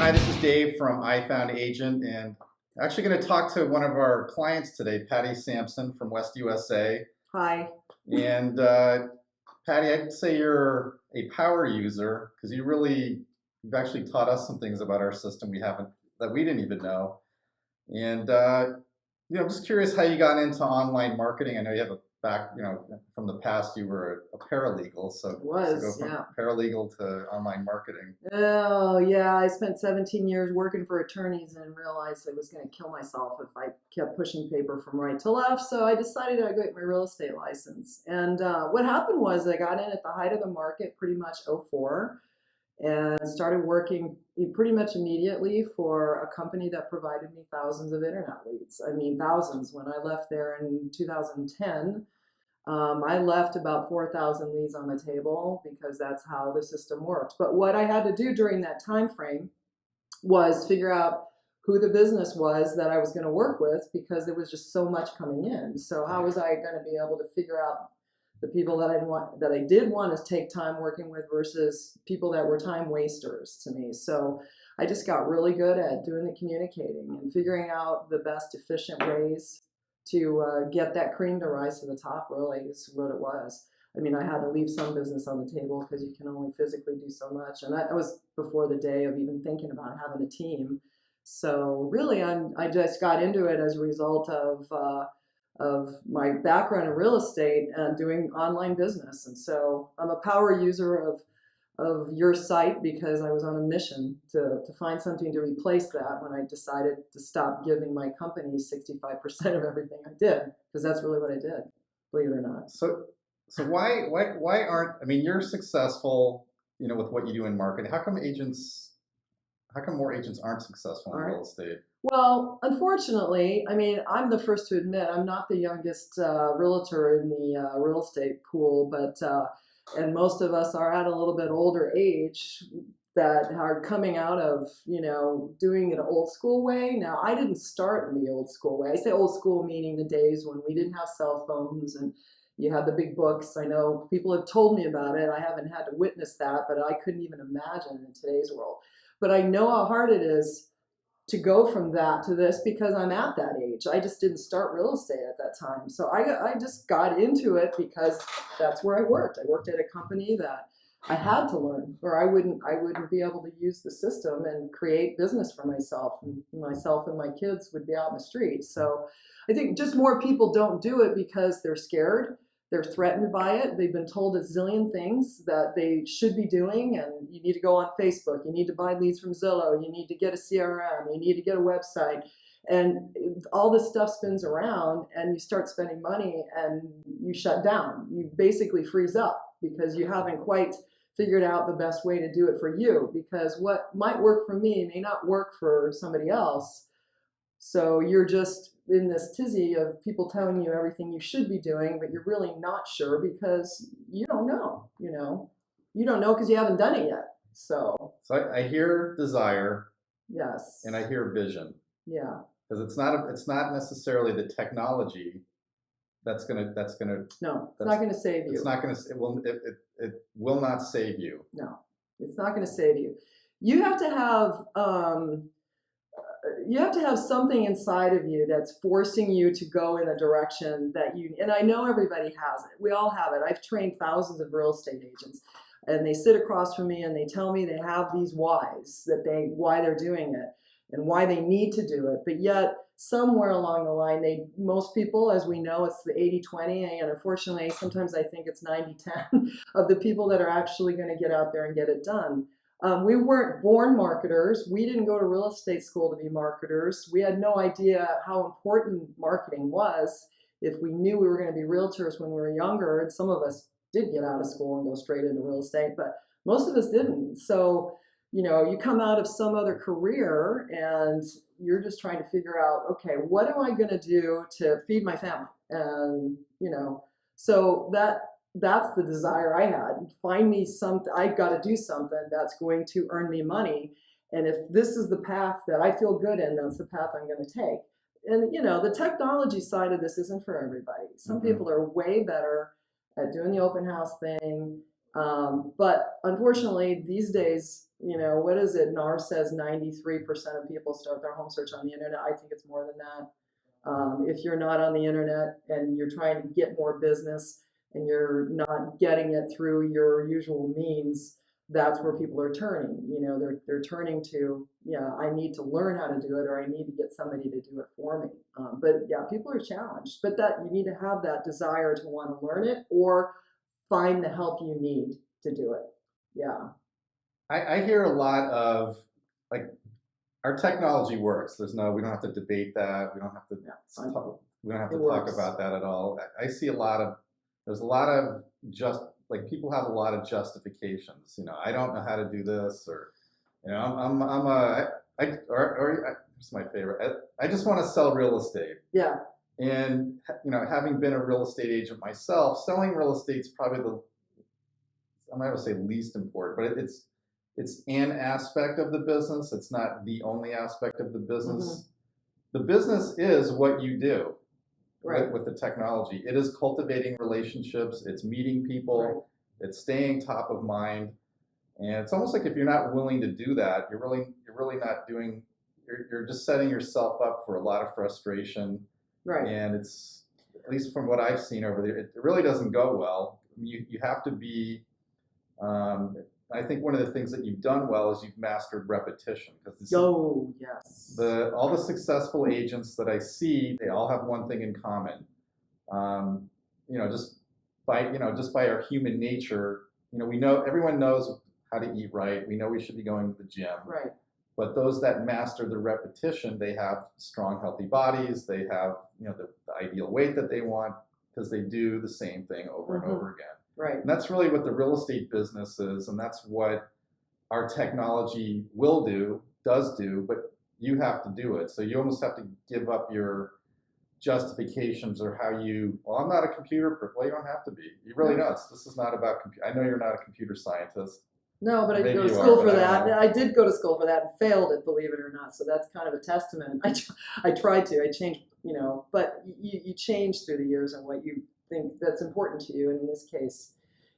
Hi, this is Dave from I Found Agent, and actually going to talk to one of our clients today, Patti Sampson from West USA. Hi. And Patti, I'd say you're a power user because you've actually taught us some things about our system that we didn't even know. And I'm just curious how you got into online marketing. I know you have a from the past you were a paralegal, so It to go was, from yeah. paralegal to online marketing. Oh, yeah. I spent 17 years working for attorneys and realized I was going to kill myself if I kept pushing paper from right to left. So I decided I'd get my real estate license. And what happened was I got in at the height of the market, pretty much '04, and started working pretty much immediately for a company that provided me thousands of internet leads. I mean, thousands. When I left there in 2010, I left about 4,000 leads on the table because that's how the system worked. But what I had to do during that time frame was figure out who the business was that I was going to work with because there was just so much coming in. So how was I going to be able to figure out the people that I did want to take time working with versus people that were time wasters to me? So I just got really good at doing the communicating and figuring out the best efficient ways to get that cream to rise to the top, really, is what it was. I mean, I had to leave some business on the table because you can only physically do so much. And that was before the day of even thinking about having a team. So really, I just got into it as a result of my background in real estate and doing online business. And so I'm a power user of your site because I was on a mission to find something to replace that when I decided to stop giving my company 65% of everything I did, because that's really what I did, believe it or not. So why aren't, I mean, you're successful, with what you do in marketing. How come more agents aren't successful in real estate? Well, unfortunately, I mean, I'm the first to admit I'm not the youngest realtor in the real estate pool, but and most of us are at a little bit older age that are coming out of, doing it an old school way. Now, I didn't start in the old school way. I say old school meaning the days when we didn't have cell phones and you had the big books. I know people have told me about it. I haven't had to witness that, but I couldn't even imagine in today's world. But I know how hard it is to go from that to this because I'm at that age. I just didn't start real estate at that time. So I just got into it because that's where I worked. I worked at a company that I had to learn, or I wouldn't be able to use the system and create business for myself, and my kids would be out in the street. So I think just more people don't do it because they're scared. They're threatened by it. They've been told a zillion things that they should be doing, and you need to go on Facebook. You need to buy leads from Zillow. You need to get a CRM. You need to get a website. And all this stuff spins around, and you start spending money, and you shut down. You basically freeze up because you haven't quite figured out the best way to do it for you, because what might work for me may not work for somebody else. So you're just in this tizzy of people telling you everything you should be doing, but you're really not sure because you don't know, You don't know because you haven't done it yet. So I hear desire Yes. and I hear vision. Yeah. Because it's not necessarily the technology No, it's not gonna save you. It's not gonna it will not save you. No, it's not gonna save you. You have to have something inside of you that's forcing you to go in a direction that and I know everybody has it. We all have it. I've trained thousands of real estate agents, and they sit across from me and they tell me they have these whys, why they're doing it and why they need to do it. But yet somewhere along the line, most people, as we know, it's the 80-20, and unfortunately sometimes I think it's 90-10 of the people that are actually going to get out there and get it done. We weren't born marketers. We didn't go to real estate school to be marketers. We had no idea how important marketing was if we knew we were going to be realtors when we were younger. And some of us did get out of school and go straight into real estate, but most of us didn't. So, you come out of some other career and you're just trying to figure out, okay, what am I going to do to feed my family? And, so that's the desire I had. Find me something, I've got to do something that's going to earn me money. And if this is the path that I feel good in, that's the path I'm going to take. And, the technology side of this isn't for everybody. Some people are way better at doing the open house thing But unfortunately, these days, what is it? NAR says 93% of people start their home search on the internet. I think it's more than that. If you're not on the internet and you're trying to get more business and you're not getting it through your usual means, that's where people are turning. They're turning to, yeah, I need to learn how to do it, or I need to get somebody to do it for me. But yeah, people are challenged. But that you need to have that desire to want to learn it or find the help you need to do it. Yeah. I hear a lot of like our technology works. We don't have to debate that. Yeah. We don't have It to talk works. about that at all. I see there's a lot of just like people have a lot of justifications. I don't know how to do this, or I'm a here's my favorite. I just want to sell real estate. Yeah. And having been a real estate agent myself, selling real estate's probably I'm not going to say least important, but it's an aspect of the business. It's not the only aspect of the Hmm. business. The business is what you do Right. with the technology. It is cultivating relationships. It's meeting Right. people. It's staying top of mind. And it's almost like if you're not willing to do that, you're really not doing. You're just setting yourself up for a lot of frustration. Right. And it's, at least from what I've seen over there, it really doesn't go well. You have to be um, I think one of the things that you've done well is you've mastered repetition, because Oh, yes. all the successful agents that I see, they all have one thing in common. Um, just by our human nature, we know everyone knows how to eat right. We know we should be going to the gym. Right. But those that master the repetition, they have strong, healthy bodies. They have the ideal weight that they want because they do the same thing over and over again. Right. And that's really what the real estate business is, and that's what our technology does do, but you have to do it. So you almost have to give up your justifications or well, I'm not a computer person. Well, you don't have to be. You really No. don't. This is not about computer. I know you're not a computer scientist. No, but I did Maybe go to you are, school but for I don't that. know. I did go to school for that and failed it, believe it or not. So that's kind of a testament. I tried to. I changed, but you change through the years and what you think that's important to you. And in this case,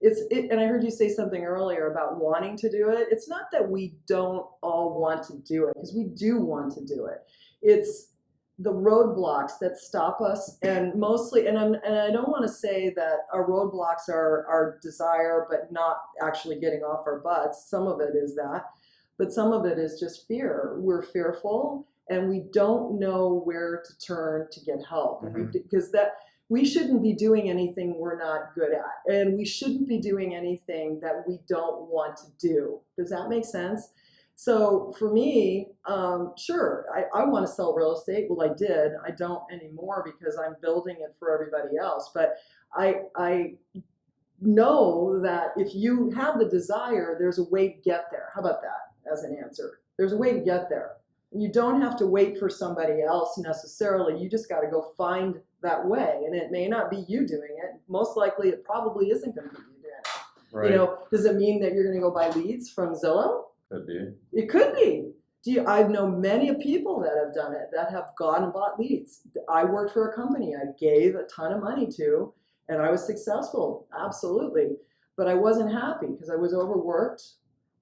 and I heard you say something earlier about wanting to do it. It's not that we don't all want to do it, because we do want to do it. It's the roadblocks that stop us, and mostly, and I don't want to say that our roadblocks are our desire but not actually getting off our butts. Some of it is that, but some of it is just fear. We're fearful and we don't know where to turn to get help. Mm-hmm. Because that we shouldn't be doing anything we're not good at, and we shouldn't be doing anything that we don't want to do. Does that make sense? So for me, sure, I want to sell real estate. Well, I did. I don't anymore because I'm building it for everybody else. But I know that if you have the desire, there's a way to get there. How about that as an answer? There's a way to get there. You don't have to wait for somebody else necessarily. You just got to go find that way. And it may not be you doing it. Most likely, it probably isn't going to be you doing it. Right. Does it mean that you're going to go buy leads from Zillow? Could be. It could be. I know many people that have done it, that have gone and bought leads. I worked for a company I gave a ton of money to, and I was successful, absolutely. But I wasn't happy because I was overworked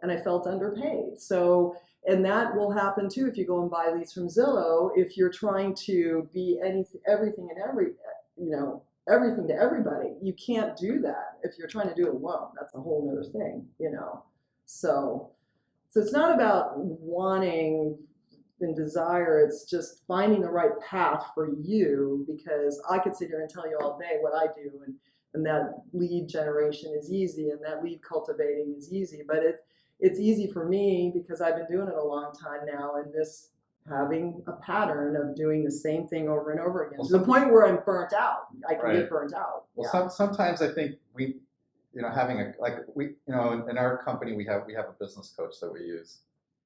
and I felt underpaid. So, and that will happen too if you go and buy leads from Zillow. If you're trying to be everything and everything to everybody, you can't do that if you're trying to do it alone. That's a whole nother thing. So it's not about wanting and desire, it's just finding the right path for you, because I could sit here and tell you all day what I do, and that lead generation is easy and that lead cultivating is easy, but it's easy for me because I've been doing it a long time now, and this having a pattern of doing the same thing over and over again, to the point where I'm burnt out. I can get burnt out. Well, sometimes I think having in our company we have a business coach that we use.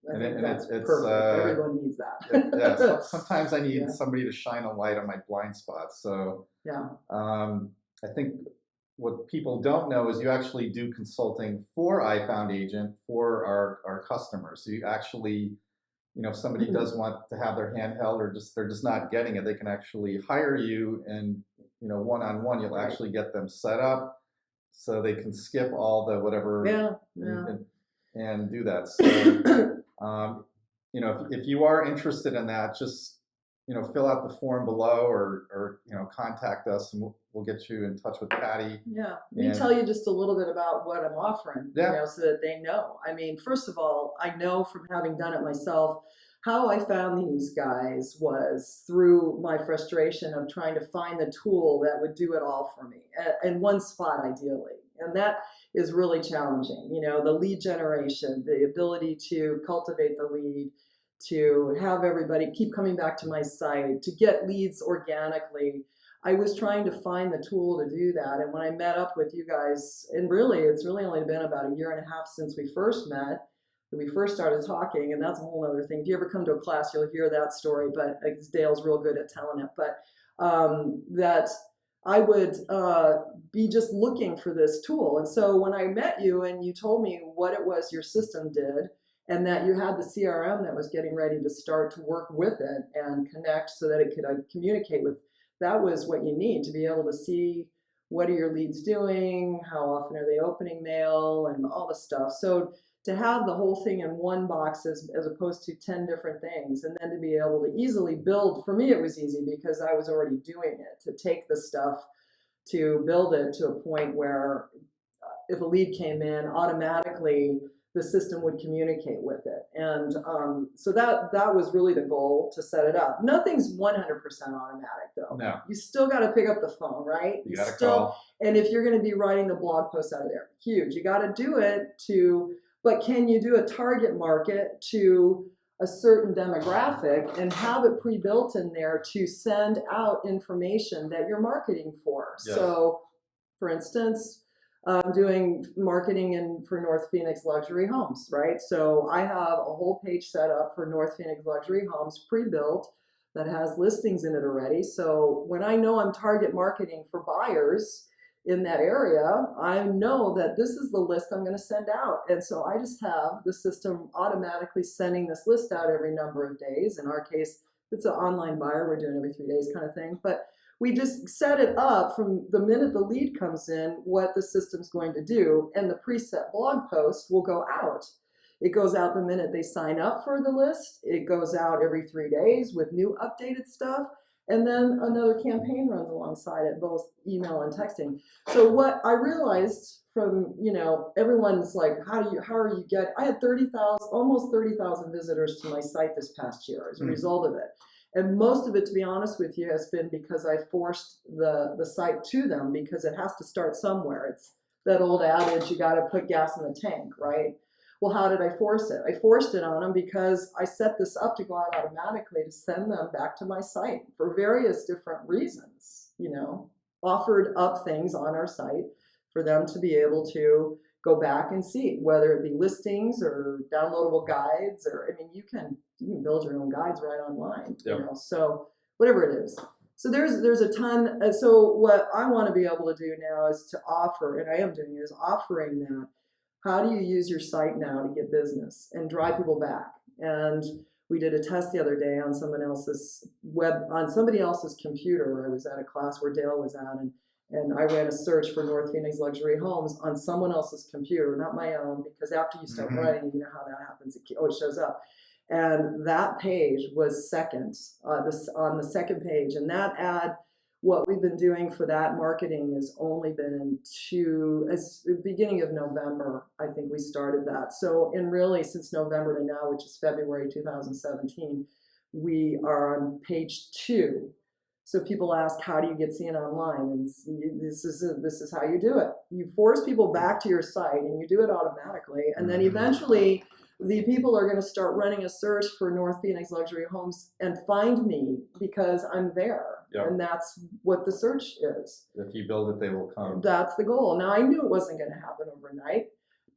That's perfect. Everyone needs that. Yeah, sometimes I need somebody to shine a light on my blind spots. So yeah, I think what people don't know is you actually do consulting for iFound Agent for our customers. So you actually, if somebody does want to have their hand held, or they're just not getting it, they can actually hire you, and one-on-one you'll actually get them set up. so they can skip all the whatever Yeah, and, yeah. and do that. So, if you are interested in that, just, fill out the form below or contact us and we'll get you in touch with Patty. Yeah, let me tell And you just a little bit about what I'm offering, yeah, so that they know. I mean, first of all, I know from having done it myself, how I found these guys was through my frustration of trying to find the tool that would do it all for me in one spot, ideally. And that is really challenging. The lead generation, the ability to cultivate the lead, to have everybody keep coming back to my site, to get leads organically. I was trying to find the tool to do that. And when I met up with you guys, and really, it's really only been about a year and a half since we first met, that we first started talking, and that's a whole other thing. If you ever come to a class, you'll hear that story, but Dale's real good at telling it. But that I would be just looking for this tool. And so when I met you and you told me what it was your system did, and that you had the CRM that was getting ready to start to work with it and connect so that it could communicate with, that was what you need to be able to see what are your leads doing, how often are they opening mail, and all the stuff. So to have the whole thing in one box as opposed to 10 different things, and then to be able to easily build, for me it was easy because I was already doing it, to take the stuff to build it to a point where if a lead came in, automatically the system would communicate with it. And so that was really the goal, to set it up. Nothing's 100% automatic though. no, You still got to pick up the phone, right? you got to still, call. and if you're going to be writing the blog post out of there, huge. You got to do it to, but can you do a target market to a certain demographic and have it pre-built in there to send out information that you're marketing for? Yes. So, for instance, doing marketing for North Phoenix luxury homes, right? So I have a whole page set up for North Phoenix luxury homes, pre-built, that has listings in it already. So when I know I'm target marketing for buyers in that area, I know that this is the list I'm going to send out. And so I just have the system automatically sending this list out every number of days. In our case, if it's an online buyer, we're doing every 3 days kind of thing. But we just set it up from the minute the lead comes in, what the system's going to do, and the preset blog post will go out. It goes out the minute they sign up for the list. It goes out every 3 days with new updated stuff. And then another campaign runs alongside it, both email and texting. So what I realized from, everyone's like, how are you I had 30,000, almost 30,000 visitors to my site this past year as a result of it. And most of it, to be honest with you, has been because I forced the site to them, because it has to start somewhere. It's that old adage, you got to put gas in the tank, right? Well, how did I force it? I forced it on them because I set this up to go out automatically to send them back to my site for various different reasons, offered up things on our site for them to be able to go back and see, whether it be listings or downloadable guides, or you can build your own guides right online. Yep. So whatever it is. So there's a ton. So what I want to be able to do now is to offer, and I am doing, is offering that. How do you use your site now to get business and drive people back? And we did a test the other day on somebody else's computer. I was at a class where Dale was at, and I ran a search for North Phoenix luxury homes on someone else's computer, not my own, because after you start writing, you know how that happens. It always shows up. And that page was second, on the second page. And that ad, what we've been doing for that marketing has only been as the beginning of November, I think we started that. So, and really since November to now, which is February 2017, we are on page 2. So people ask, how do you get seen online? And this is how you do it. You force people back to your site, and you do it automatically. And then eventually, the people are going to start running a search for North Phoenix luxury homes and find me because I'm there. Yep. And that's what the search is. If you build it, they will come. That's the goal. Now, I knew it wasn't going to happen overnight.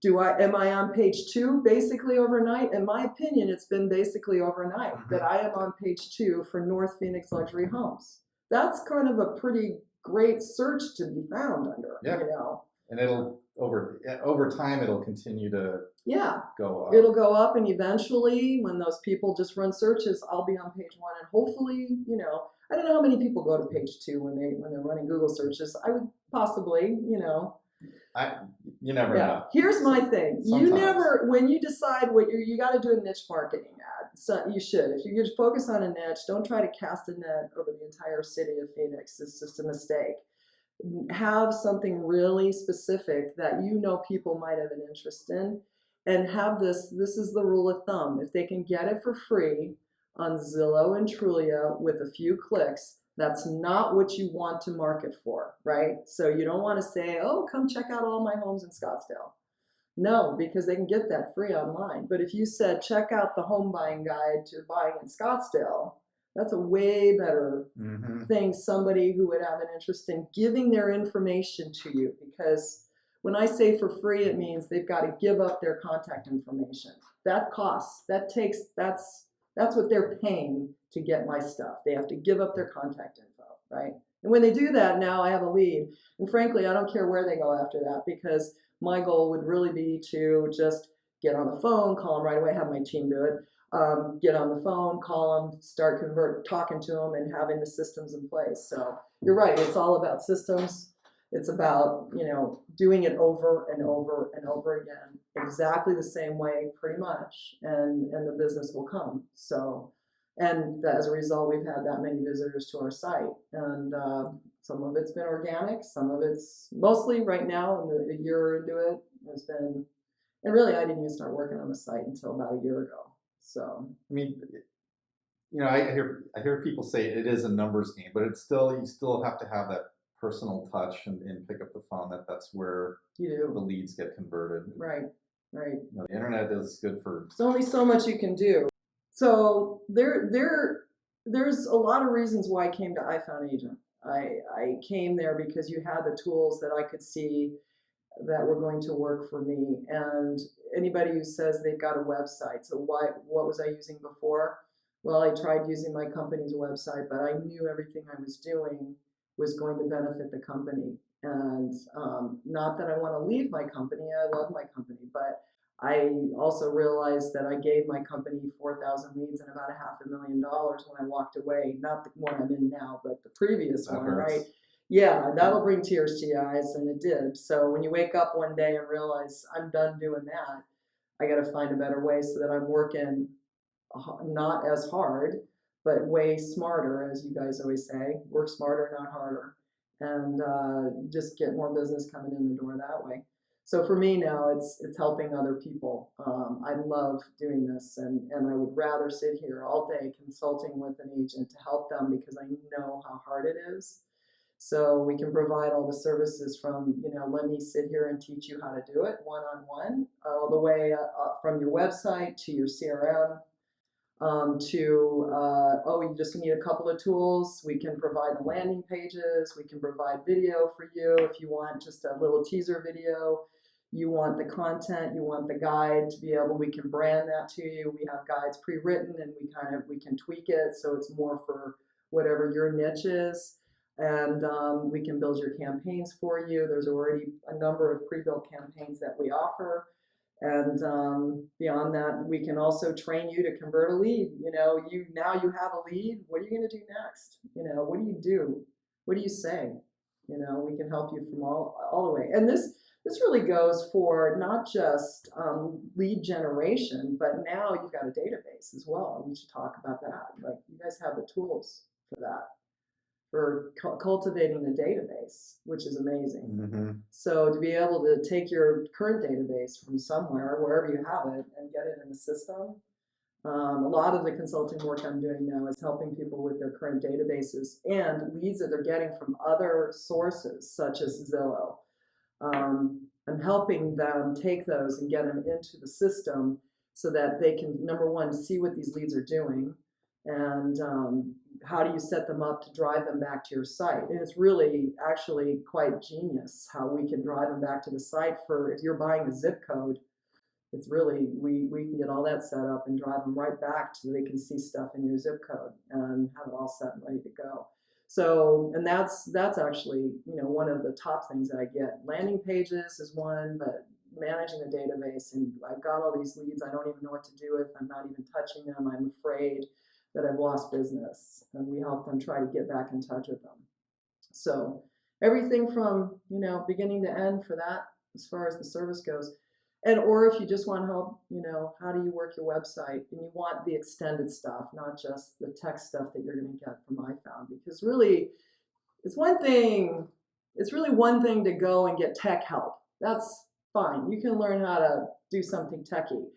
Am I on page 2 basically overnight? In my opinion, it's been basically overnight that I am on page 2 for North Phoenix luxury homes. That's kind of a pretty great search to be found under. Yeah. And it'll over time it'll continue to go up. It'll go up, and eventually, when those people just run searches, I'll be on page 1, and hopefully, I don't know how many people go to page 2 when they're running Google searches. I would possibly, You never Yeah. know. Here's my thing. You Sometimes. never, when you decide what you got to do a niche marketing ad. So you should. If you just focus on a niche, don't try to cast a net over the entire city of Phoenix. It's just a mistake. Have something really specific that you know people might have an interest in, and have this is the rule of thumb. If they can get it for free on Zillow and Trulia with a few clicks, that's not what you want to market for, right? So you don't want to say, oh, come check out all my homes in Scottsdale. No, because they can get that free online. But if you said, check out the home buying guide to buying in Scottsdale, that's a way better thing. Somebody who would have an interest in giving their information to you, because when I say for free, it means they've got to give up their contact information. That costs, that's what they're paying to get my stuff. They have to give up their contact info, right? And when they do that, now I have a lead. And frankly, I don't care where they go after that, because my goal would really be to just get on the phone, call them right away, have my team do it. Get on the phone, call them, start talking to them, and having the systems in place. So you're right. It's all about systems. It's about, doing it over and over and over again, exactly the same way, pretty much, and the business will come. So, and as a result, we've had that many visitors to our site, and some of it's been organic, some of it's mostly right now, in the year into it, has been, and really, I didn't even start working on the site until about a year ago. So, I mean, I hear people say it is a numbers game, but it's still, you still have to have that personal touch and pick up the phone. That's where you the do. leads get converted. Right, right. The internet is good for. There's only so much you can do. So there's a lot of reasons why I came to I Found Agent. I came there because you had the tools that I could see that were going to work for me. And anybody who says they've got a website, so what was I using before? Well, I tried using my company's website, but I knew everything I was doing was going to benefit the company. And not that I want to leave my company, I love my company, but I also realized that I gave my company 4,000 leads and about $500,000 when I walked away. Not the one I'm in now, but the previous That one, hurts. right? Yeah, that'll bring tears to your eyes, and it did. So when you wake up one day and realize I'm done doing that, I got to find a better way so that I'm working not as hard, but way smarter, as you guys always say. Work smarter, not harder, and just get more business coming in the door that way. So for me now, it's helping other people. I love doing this, and I would rather sit here all day consulting with an agent to help them, because I know how hard it is. So we can provide all the services from, let me sit here and teach you how to do it one-on-one, all the way from your website to your CRM, you just need a couple of tools. We can provide the landing pages. We can provide video for you if you want just a little teaser video. You want the content, you want the guide to be able, we can brand that to you. We have guides pre-written, and we can tweak it so it's more for whatever your niche is. And we can build your campaigns for you. There's already a number of pre-built campaigns that we offer. And beyond that, we can also train you to convert a lead. Now you have a lead. What are you going to do next? What do you do? What do you say? We can help you from all the way. And this really goes for not just lead generation, but now you've got a database as well. We should talk about that. Like, you guys have the tools for that, for cultivating the database, which is amazing. So to be able to take your current database from somewhere, wherever you have it, and get it in the system. A lot of the consulting work I'm doing now is helping people with their current databases and leads that they're getting from other sources, such as Zillow. I'm helping them take those and get them into the system so that they can, number one, see what these leads are doing, and how do you set them up to drive them back to your site. And it's really actually quite genius how we can drive them back to the site. For if you're buying a zip code, it's really, we can get all that set up and drive them right back so they can see stuff in your zip code and have it all set and ready to go. So, and that's actually, one of the top things that I get. Landing pages is one, but managing the database, and I've got all these leads I don't even know what to do with. I'm not even touching them. I'm afraid that I've lost business, and we help them try to get back in touch with them. So, everything from, you know, beginning to end for that as far as the service goes. And or if you just want help, you know, how do you work your website and you want the extended stuff, not just the tech stuff that you're going to get from iFound, because really it's really one thing to go and get tech help. That's fine. You can learn how to do something techy.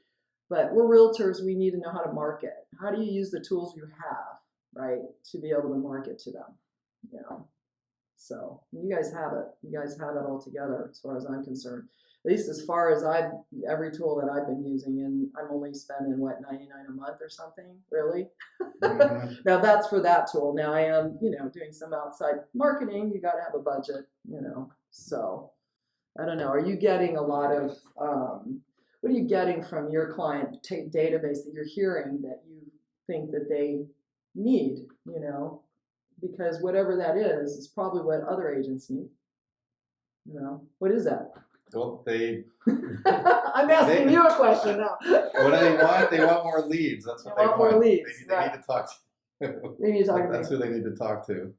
But we're realtors, we need to know how to market. How do you use the tools you have, right, to be able to market to them? You know. So you guys have it. You guys have it all together as far as I'm concerned. At least as far as every tool that I've been using, and I'm only spending what, $99 a month or something, really. Mm-hmm. Now that's for that tool. Now I am, you know, doing some outside marketing. You got to have a budget, you know. So I don't know. Are you getting a lot of what are you getting from your client database that you're hearing that you think that they need, you know? Because whatever that is probably what other agents need. You know, what is that? Well, I'm asking you a question now. What do they want? They want more leads. That's what they want. More leads. They need to talk to. They need to talk to That's who they need to talk to.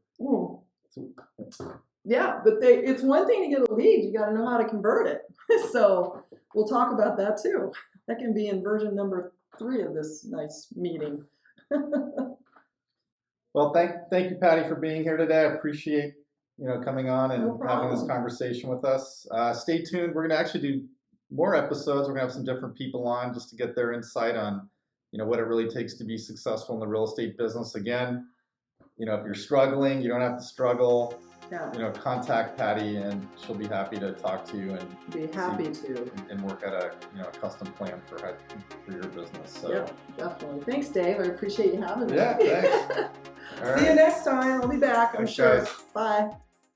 Yeah, but it's one thing to get a lead. You got to know how to convert it. So we'll talk about that too. That can be in version number 3 of this nice meeting. Well, thank you, Patti, for being here today. I appreciate coming on and having this conversation with us. Stay tuned. We're going to actually do more episodes. We're going to have some different people on just to get their insight on what it really takes to be successful in the real estate business. Again, if you're struggling, you don't have to struggle. Yeah. Contact Patti and she'll be happy to talk to you and and work out a custom plan for your business. So. Yeah, definitely. Thanks, Dave. I appreciate you having me. Yeah, thanks. See you next time. I'll be back, I'm sure. Guys. Bye.